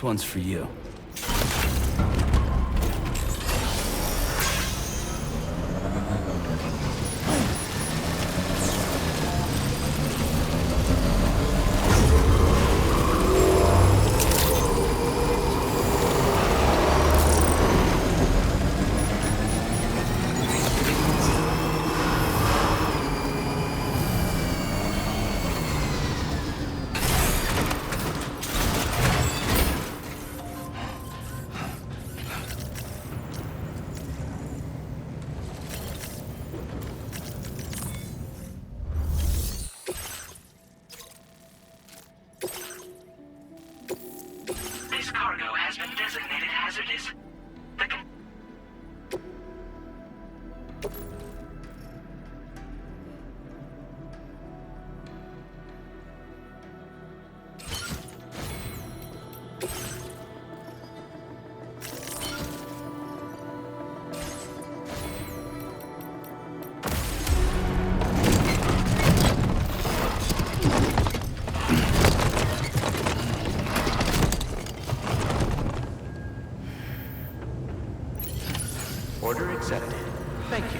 One's for you. This cargo has been designated hazardous. Order accepted. Thank you.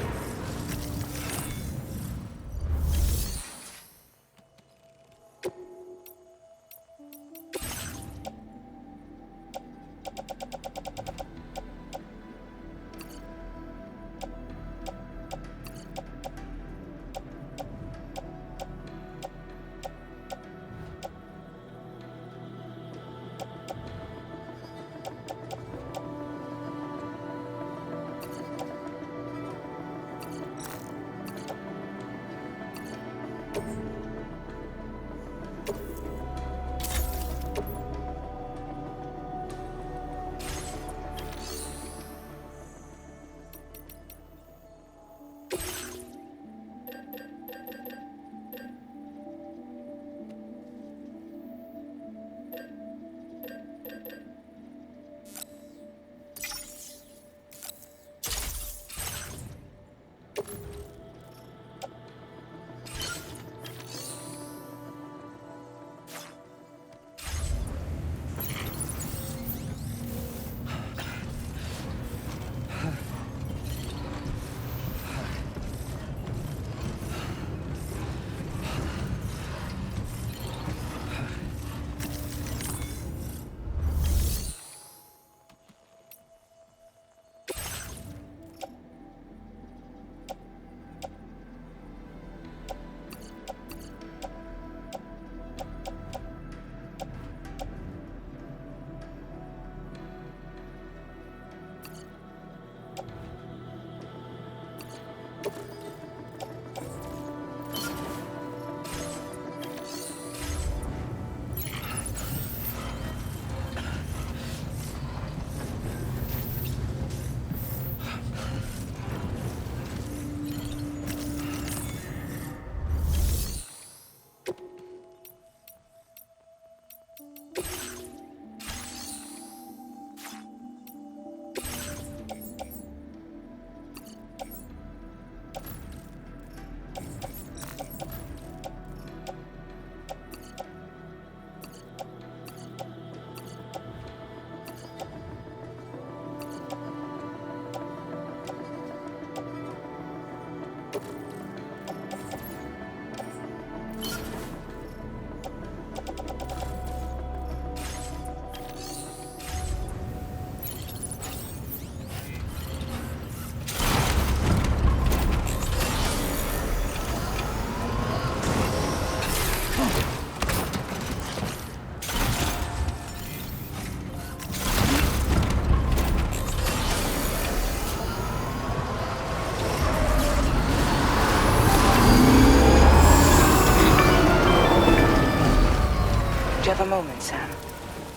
Do you have a moment, Sam?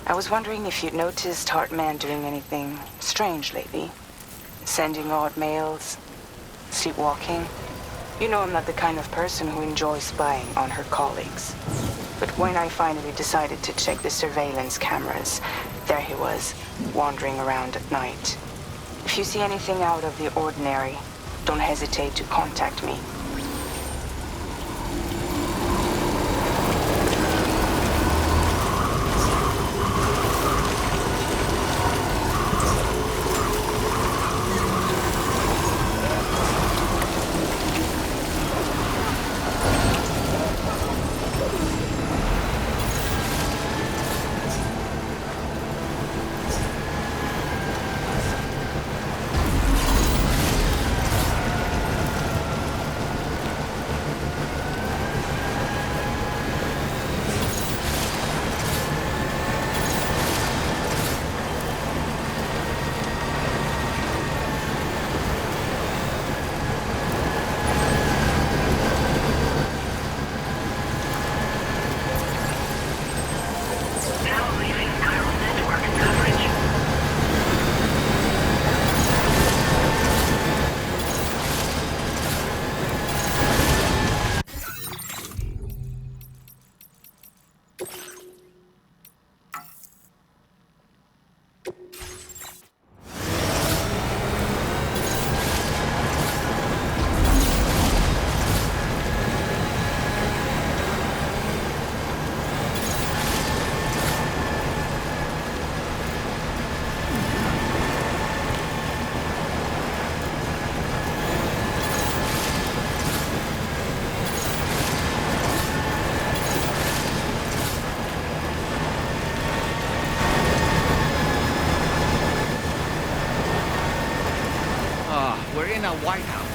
I was wondering if you'd noticed Hartman doing anything strange lately. Sending odd mails, sleepwalking. You know I'm not the kind of person who enjoys spying on her colleagues. But when I finally decided to check the surveillance cameras, there he was, wandering around at night. If you see anything out of the ordinary, don't hesitate to contact me. We're in a White House.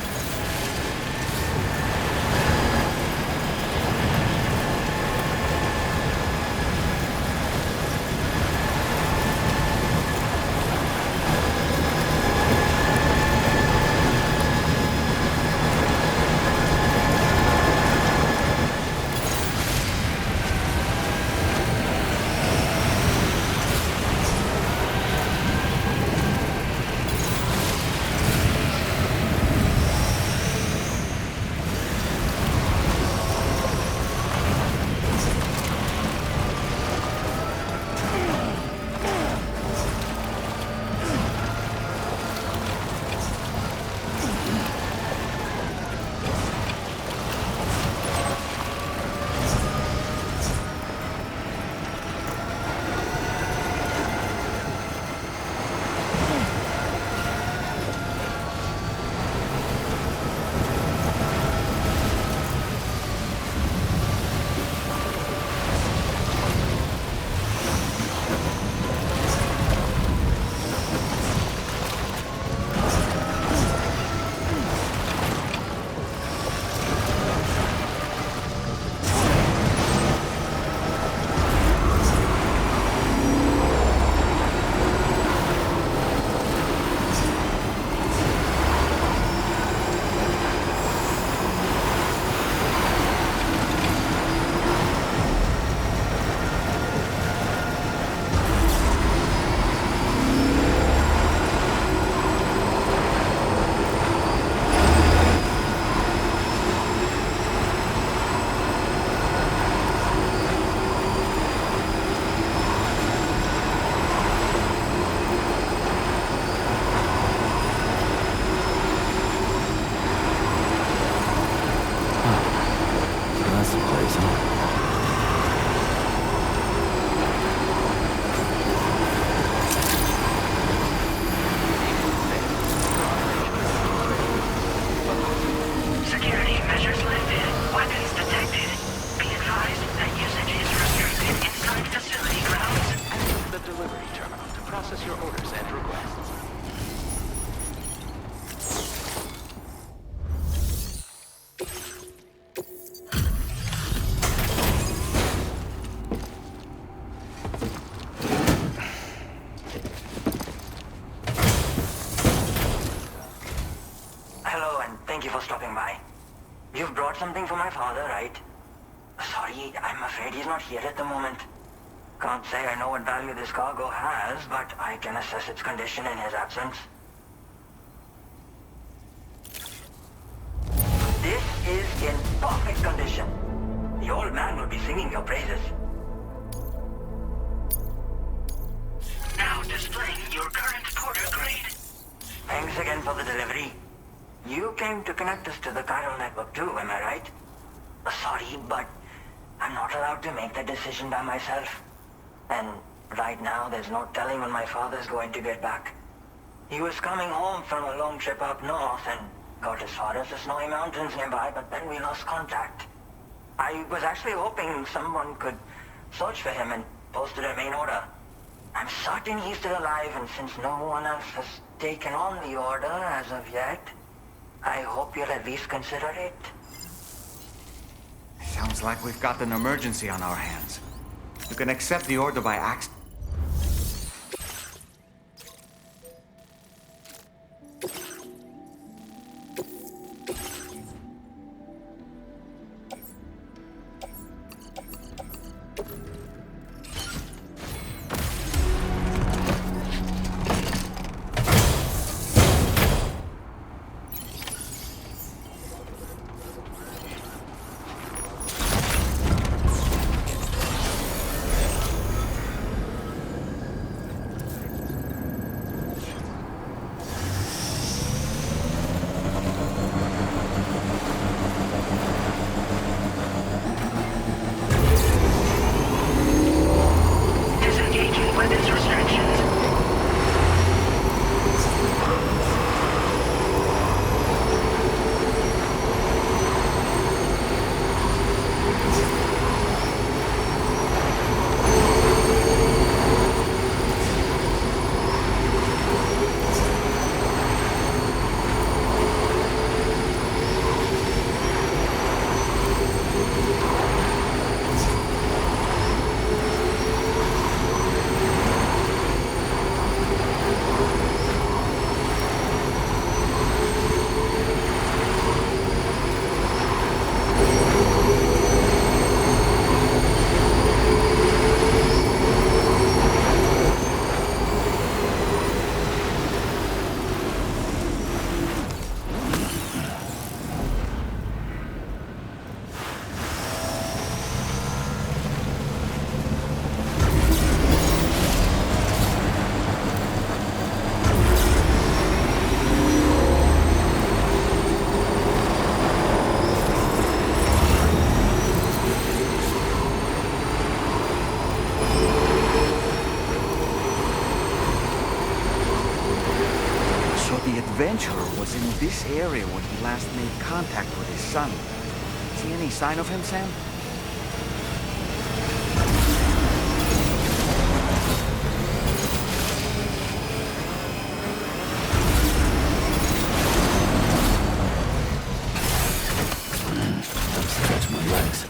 Something for my father, right? Sorry, I'm afraid he's not here at the moment. Can't say I know what value this cargo has, but I can assess its condition in his absence. This is in perfect condition. The old man will be singing your praises. Now displaying your current porter grade. Thanks again for the delivery. You came to connect us to the chiral network too, am I right? Sorry, but I'm not allowed to make that decision by myself. And right now, there's no telling when my father's going to get back. He was coming home from a long trip up north and got as far as the snowy mountains nearby, but then we lost contact. I was actually hoping someone could search for him and post a main order. I'm certain he's still alive, and since no one else has taken on the order as of yet, I hope you'll at least consider it. Sounds like we've got an emergency on our hands. You can accept the order by accident. adventurer was in this area when he last made contact with his son. See any sign of him, Sam? Stretch my legs.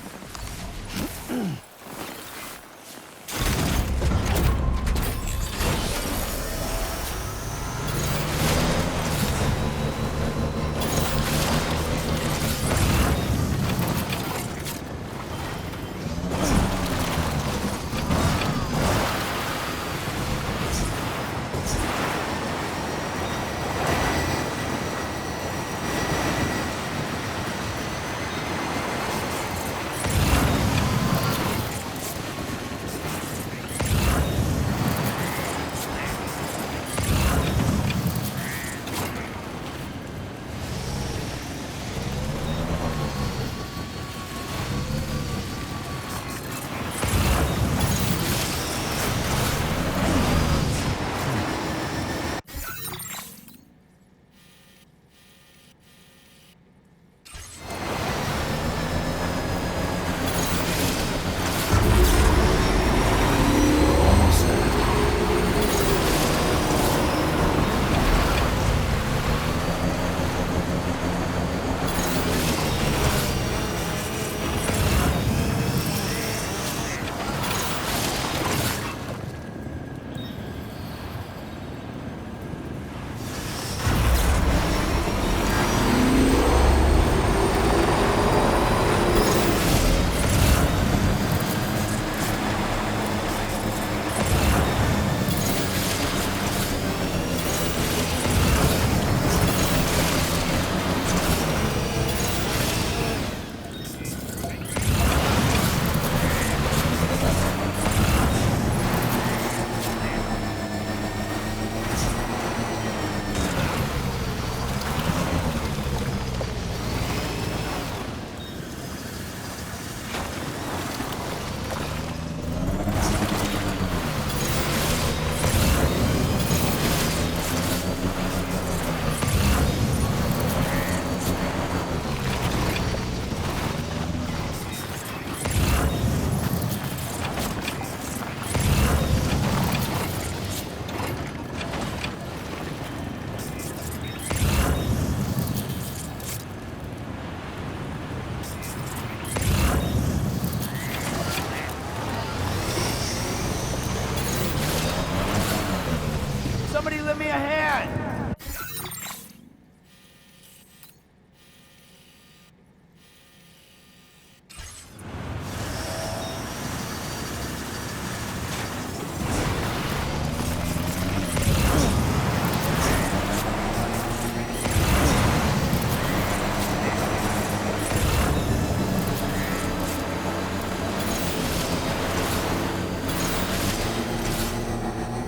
Somebody lend me a hand!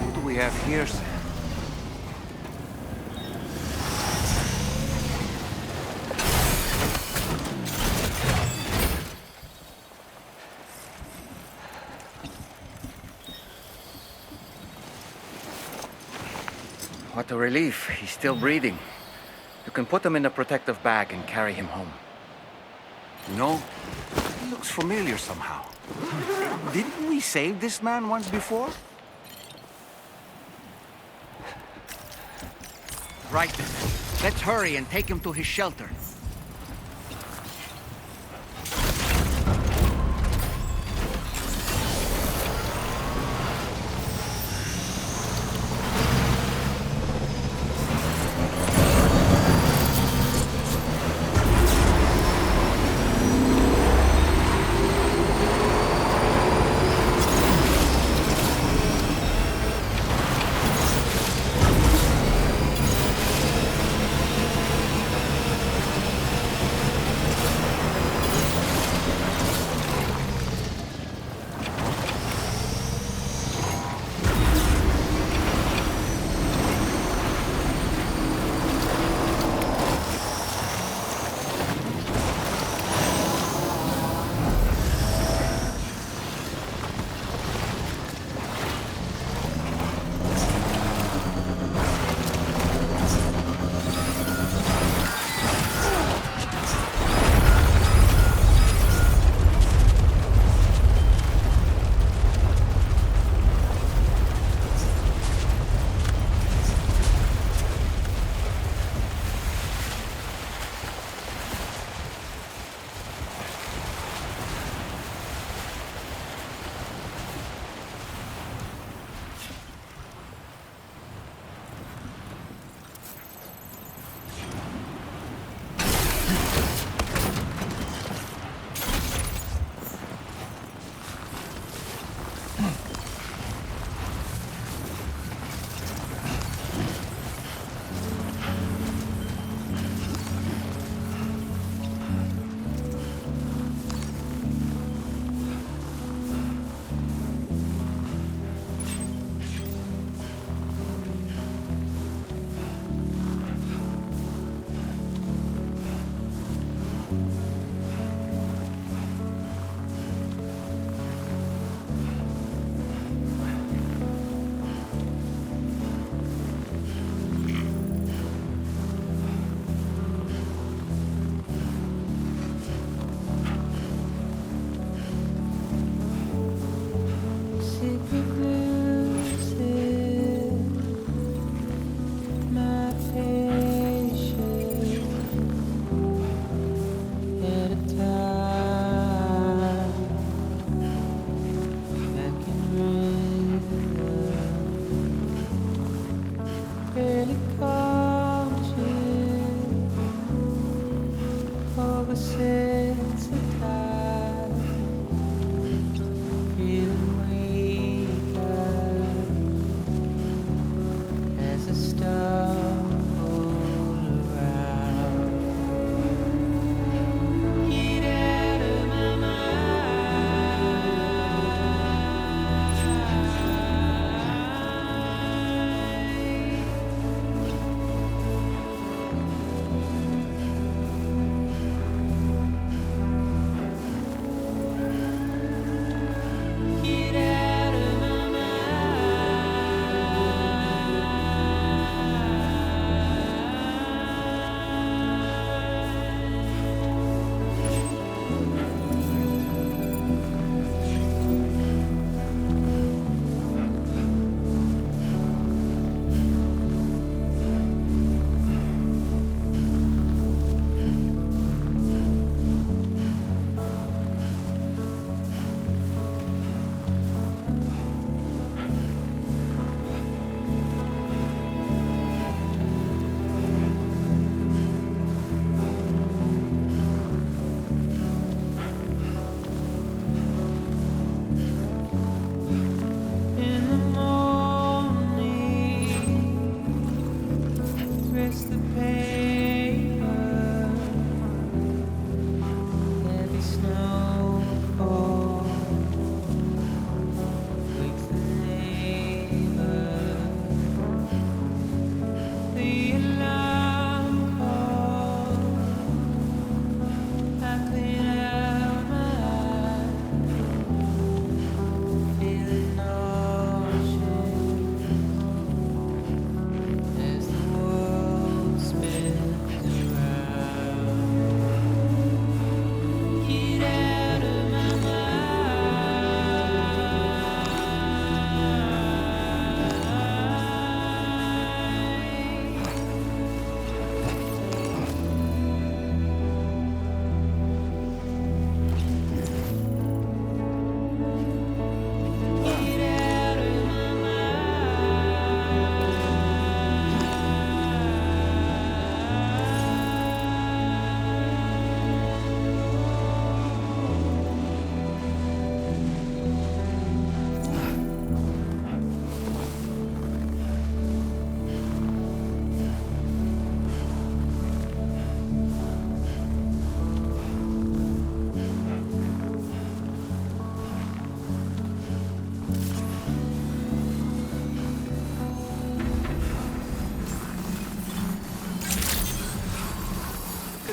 What do we have here, Sam? What a relief. He's still breathing. You can put him in a protective bag and carry him home. You know, he looks familiar somehow. Didn't we save this man once before? Right then. Let's hurry and take him to his shelter.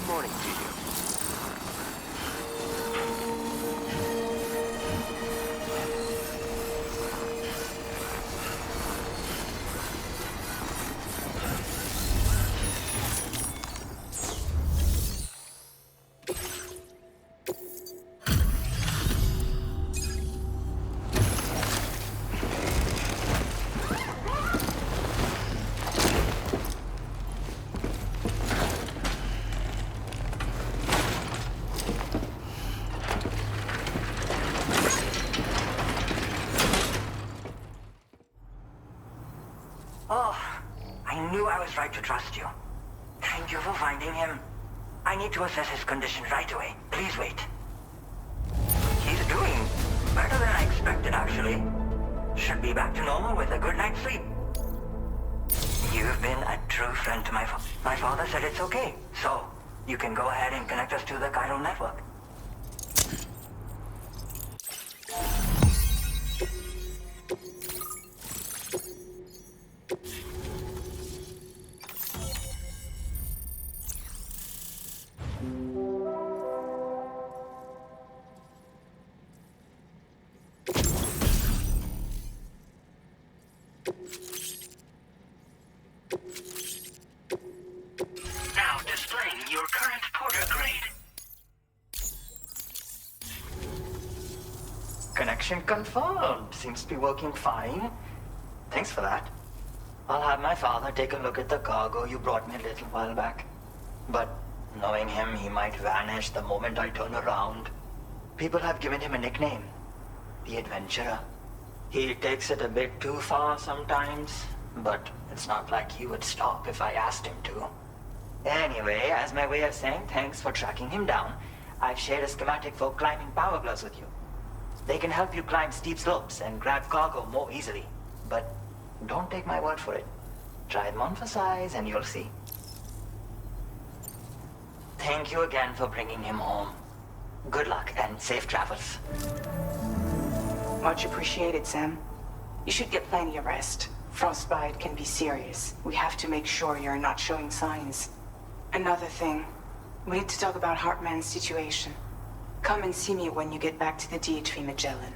Good morning to you. Oh, I knew I was right to trust you. Thank you for finding him. I need to assess his condition right away. Please wait. He's doing better than I expected, actually. Should be back to normal with a good night's sleep. You've been a true friend to my father. My father said it's okay, so you can go ahead and connect us to the chiral network. Now displaying your current porter grade. Connection confirmed. Seems to be working fine. Thanks for that. I'll have my father take a look at the cargo you brought me a little while back. But knowing him, he might vanish the moment I turn around. People have given him a nickname, the Adventurer. He takes it a bit too far sometimes, but it's not like he would stop if I asked him to. Anyway, as my way of saying thanks for tracking him down, I've shared a schematic for climbing power gloves with you. They can help you climb steep slopes and grab cargo more easily. But don't take my word for it. Try them on for size and you'll see. Thank you again for bringing him home. Good luck and safe travels. Much appreciated, Sam. You should get plenty of rest. Frostbite can be serious. We have to make sure you're not showing signs. Another thing, we need to talk about Hartman's situation. Come and see me when you get back to the DHV Magellan.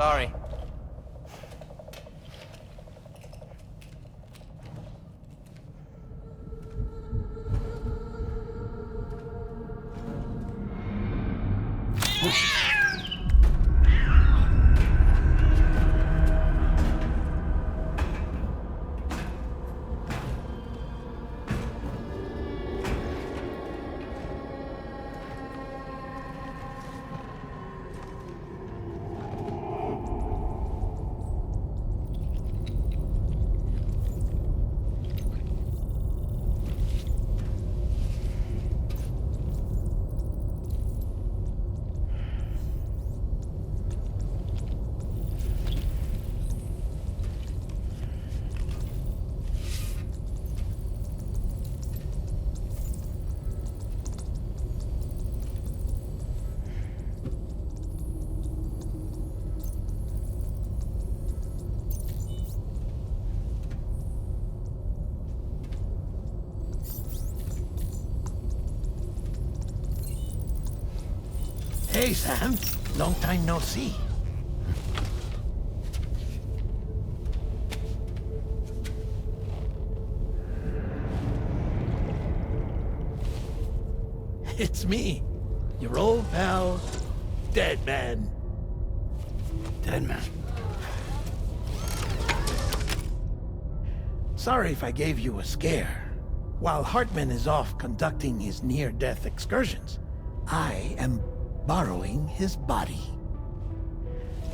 Sorry. Hey, Sam. Long time no see. It's me, your old pal, Dead Man. Dead Man? Sorry if I gave you a scare. While Hartman is off conducting his near-death excursions, I am borrowing his body.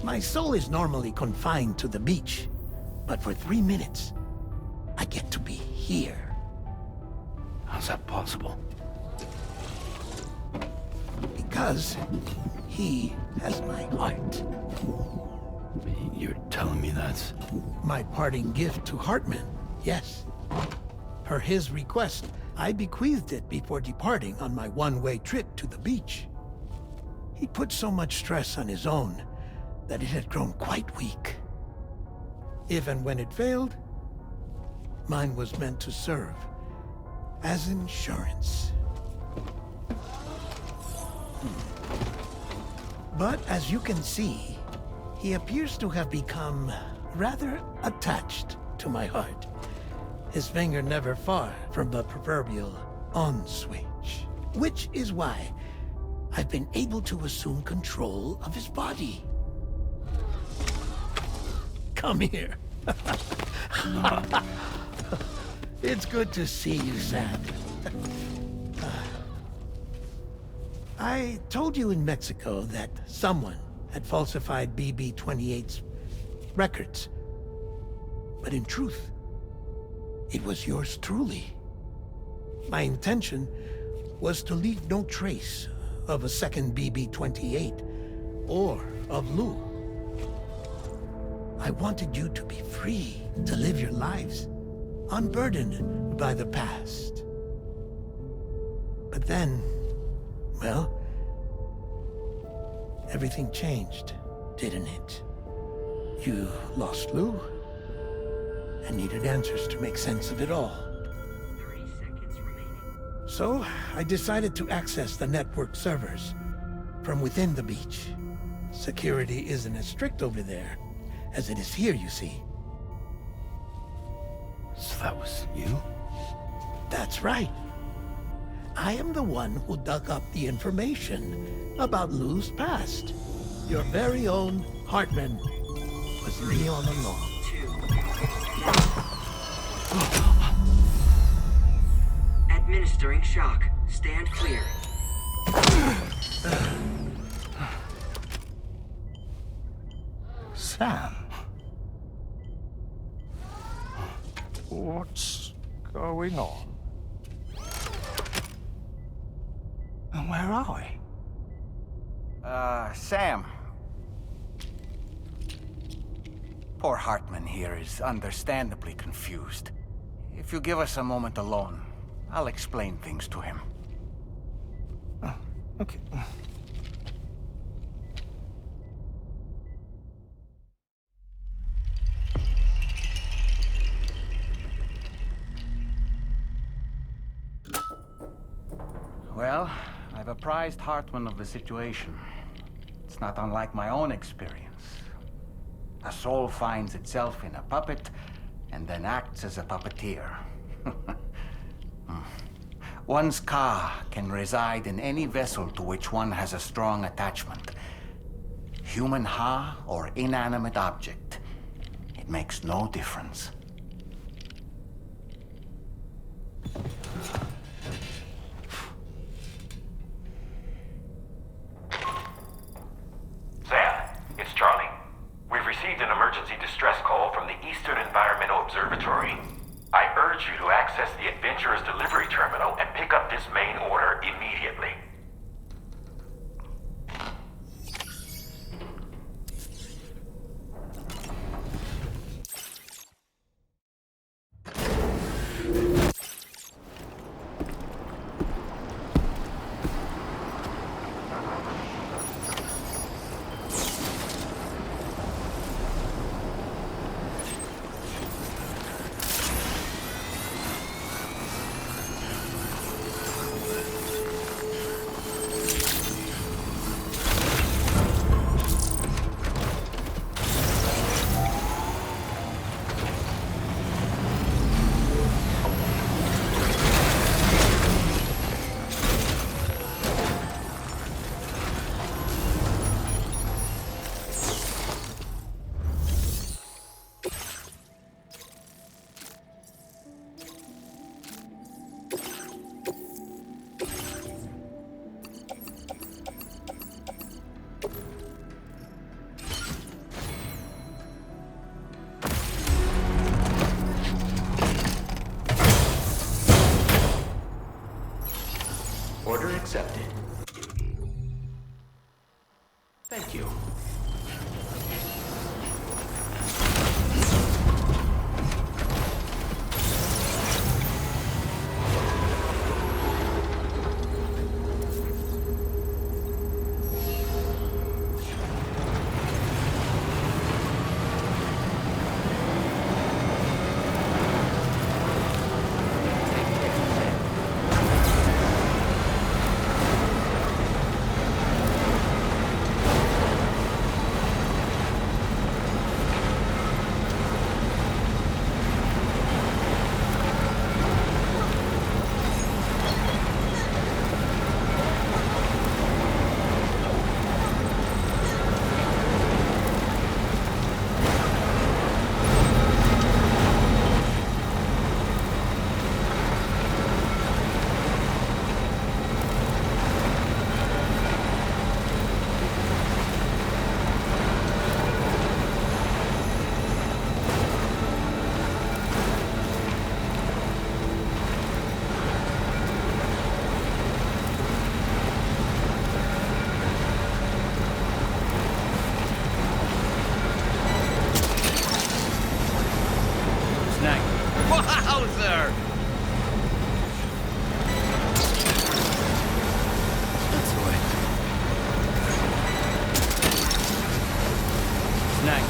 My soul is normally confined to the beach, but for 3 minutes, I get to be here. How's that possible? Because he has my heart. You're telling me that's... My parting gift to Hartman, yes. Per his request, I bequeathed it before departing on my one-way trip to the beach. He put so much stress on his own that it had grown quite weak. If and when it failed, mine was meant to serve as insurance. But as you can see, he appears to have become rather attached to my heart. His finger never far from the proverbial on switch. Which is why I've been able to assume control of his body. Come here. It's good to see you, Sam. I told you in Mexico that someone had falsified BB-28's records. But in truth, it was yours truly. My intention was to leave no trace of a second BB-28 or of Lou. I wanted you to be free to live your lives, unburdened by the past. But then, well, everything changed, didn't it? You lost Lou, and needed answers to make sense of it all. 3 seconds remaining. So, I decided to access the network servers from within the beach. Security isn't as strict over there as it is here, you see. So that was you? That's right. I am the one who dug up the information about Lou's past. Your very own Hartman was me all along. 2. Administering shock. Stand clear. Sam? What's going on? And where are we? Sam. Poor Hartman here is understandably confused. If you give us a moment alone, I'll explain things to him. Oh, okay. Well, I've apprised Hartman of the situation. It's not unlike my own experience. soul finds itself in a puppet and then acts as a puppeteer. One's ka can reside in any vessel to which one has a strong attachment. Human ha or inanimate object. It makes no difference. Sam, it's Charlie. We've received an emergency distress call from the Eastern Environmental Observatory. I urge you to access the Adventurer's delivery terminal and pick up this main order immediately. Order accepted. Thank you. Wowzer! That's the way. Snag.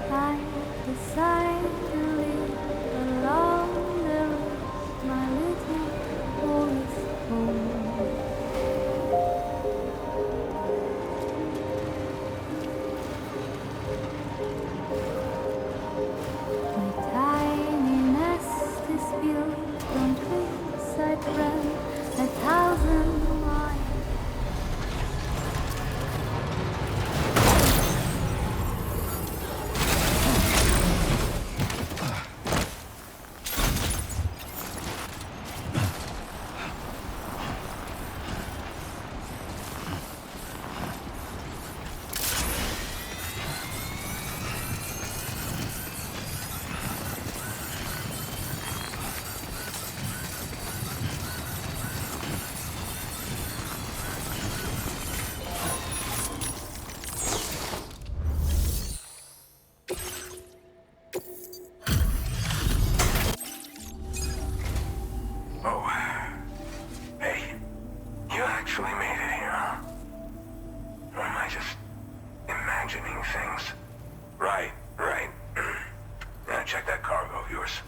I decide to live along the road, my little forest home. My tiny nest is built on twigs I ran 1,000 miles. Oh. Hey. You actually made it here, huh? Or am I just imagining things? Right. Now check that cargo of yours.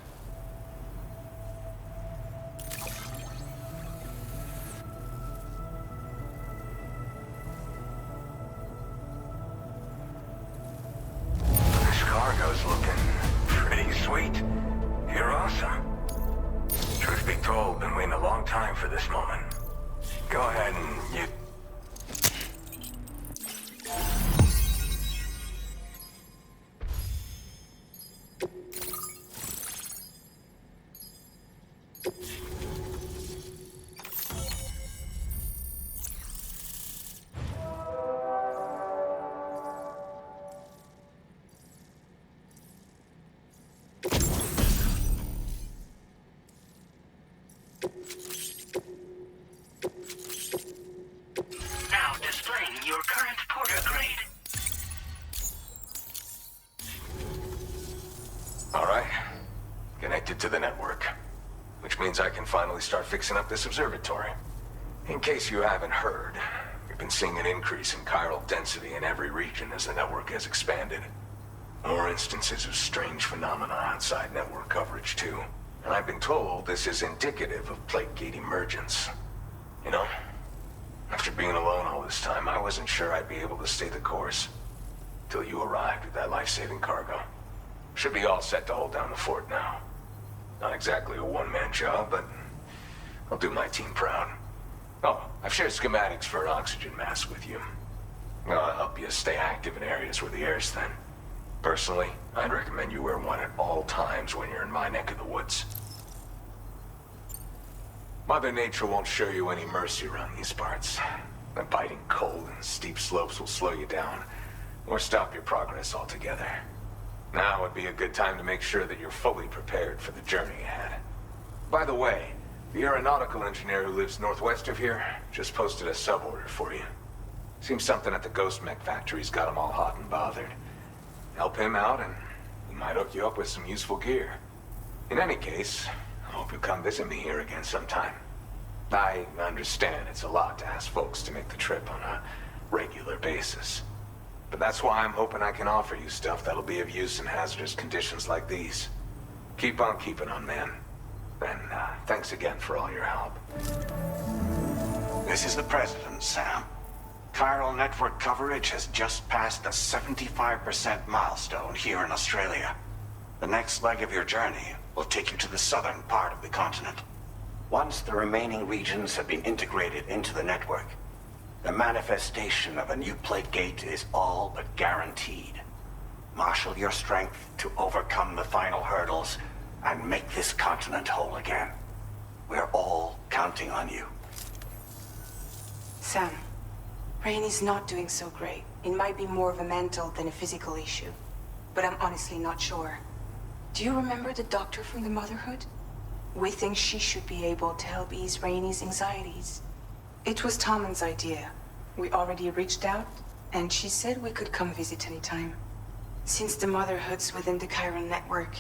This cargo's looking pretty sweet. You're awesome. Truth be told, been waiting a long time for this moment. Go ahead and you... Now displaying your current porter grade. All right. Connected to the network. Which means I can finally start fixing up this observatory. In case you haven't heard, we've been seeing an increase in chiral density in every region as the network has expanded. More instances of strange phenomena outside network coverage, too. And I've been told this is indicative of plate gate emergence. You know, after being alone all this time, I wasn't sure I'd be able to stay the course. Till you arrived with that life-saving cargo. Should be all set to hold down the fort now. Not exactly a one-man job, but I'll do my team proud. Oh, I've shared schematics for an oxygen mask with you. I'll help you stay active in areas where the air's thin. Personally, I'd recommend you wear one at all times when you're in my neck of the woods. Mother Nature won't show you any mercy around these parts. The biting cold and steep slopes will slow you down, or stop your progress altogether. Now would be a good time to make sure that you're fully prepared for the journey ahead. By the way, the aeronautical engineer who lives northwest of here just posted a sub-order for you. Seems something at the Ghost Mech factory's got him all hot and bothered. Help him out and he might hook you up with some useful gear. In any case, I hope you'll come visit me here again sometime. I understand it's a lot to ask folks to make the trip on a regular basis. But that's why I'm hoping I can offer you stuff that'll be of use in hazardous conditions like these. Keep on keeping on, man. And thanks again for all your help. This is the President, Sam. Chiral network coverage has just passed the 75% milestone here in Australia. The next leg of your journey will take you to the southern part of the continent. Once the remaining regions have been integrated into the network, the manifestation of a new plate gate is all but guaranteed. Marshal your strength to overcome the final hurdles and make this continent whole again. We're all counting on you. Sam, Rainey's not doing so great. It might be more of a mental than a physical issue, but I'm honestly not sure. Do you remember the doctor from the Motherhood? We think she should be able to help ease Rainey's anxieties. It was Tommen's idea. We already reached out, and she said we could come visit anytime. Since the Motherhood's within the Chiron network,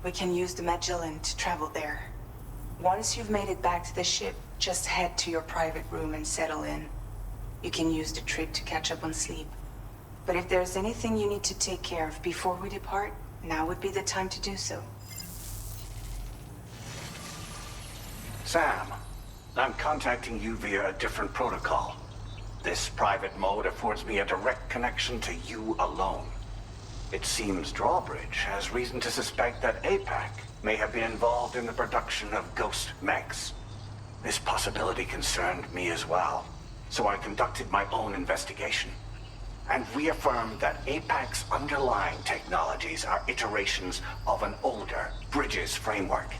we can use the Magellan to travel there. Once you've made it back to the ship, just head to your private room and settle in. You can use the trip to catch up on sleep. But if there's anything you need to take care of before we depart, now would be the time to do so. Sam, I'm contacting you via a different protocol. This private mode affords me a direct connection to you alone. It seems Drawbridge has reason to suspect that APAC may have been involved in the production of ghost mechs. This possibility concerned me as well, so I conducted my own investigation and reaffirmed that APAC's underlying technologies are iterations of an older Bridges framework.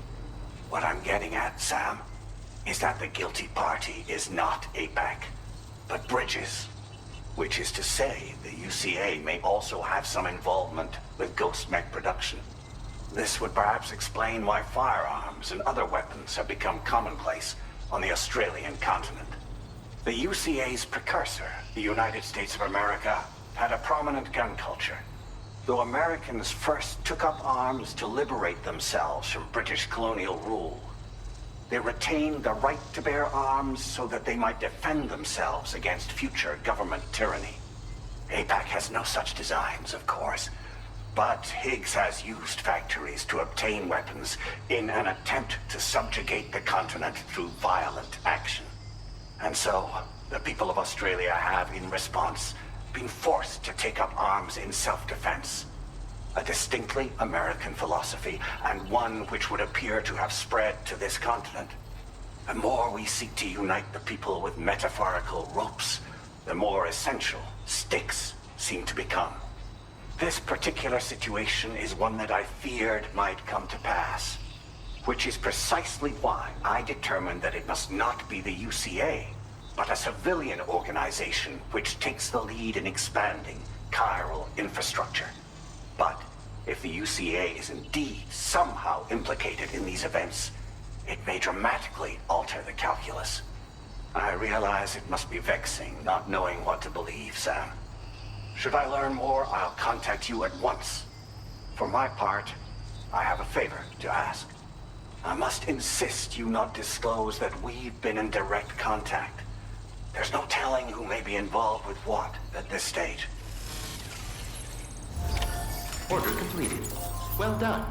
What I'm getting at, Sam, is that the guilty party is not APAC, but Bridges. Which is to say, the UCA may also have some involvement with ghost mech production. This would perhaps explain why firearms and other weapons have become commonplace on the Australian continent. The UCA's precursor, the United States of America, had a prominent gun culture. Though Americans first took up arms to liberate themselves from British colonial rule, they retained the right to bear arms so that they might defend themselves against future government tyranny. APAC has no such designs, of course, but Higgs has used factories to obtain weapons in an attempt to subjugate the continent through violent action. And so, the people of Australia have, in response, been forced to take up arms in self-defense. A distinctly American philosophy, and one which would appear to have spread to this continent. The more we seek to unite the people with metaphorical ropes, the more essential sticks seem to become. This particular situation is one that I feared might come to pass, which is precisely why I determined that it must not be the UCA, but a civilian organization which takes the lead in expanding chiral infrastructure. But if the UCA is indeed somehow implicated in these events, it may dramatically alter the calculus. I realize it must be vexing not knowing what to believe, Sam. Should I learn more, I'll contact you at once. For my part, I have a favor to ask. I must insist you not disclose that we've been in direct contact. There's no telling who may be involved with what at this stage. Order completed. Well done.